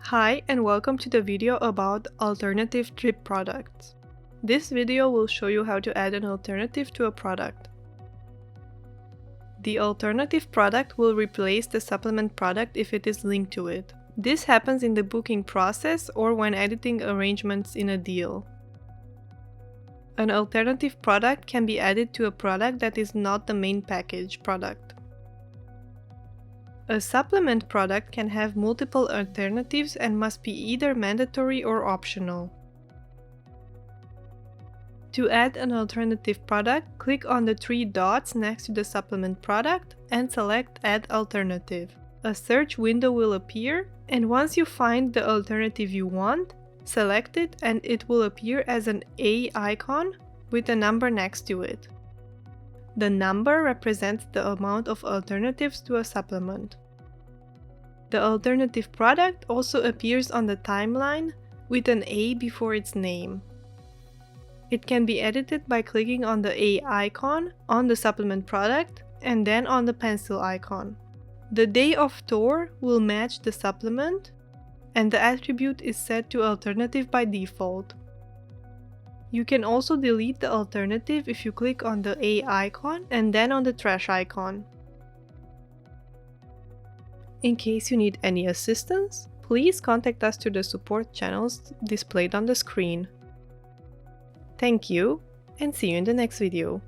Hi and welcome to the video about alternative drip products. This video will show you how to add an alternative to a product. The alternative product will replace the supplement product if it is linked to it. This happens in the booking process or when editing arrangements in a deal. An alternative product can be added to a product that is not the main package product. A supplement product can have multiple alternatives and must be either mandatory or optional. To add an alternative product, click on the three dots next to the supplement product and select Add Alternative. A search window will appear, and once you find the alternative you want, select it and it will appear as an A icon with a number next to it. The number represents the amount of alternatives to a supplement. The alternative product also appears on the timeline with an A before its name. It can be edited by clicking on the A icon on the supplement product and then on the pencil icon. The day of tour will match the supplement, and the attribute is set to alternative by default. You can also delete the alternative if you click on the A icon and then on the trash icon. In case you need any assistance, please contact us through the support channels displayed on the screen. Thank you, and see you in the next video.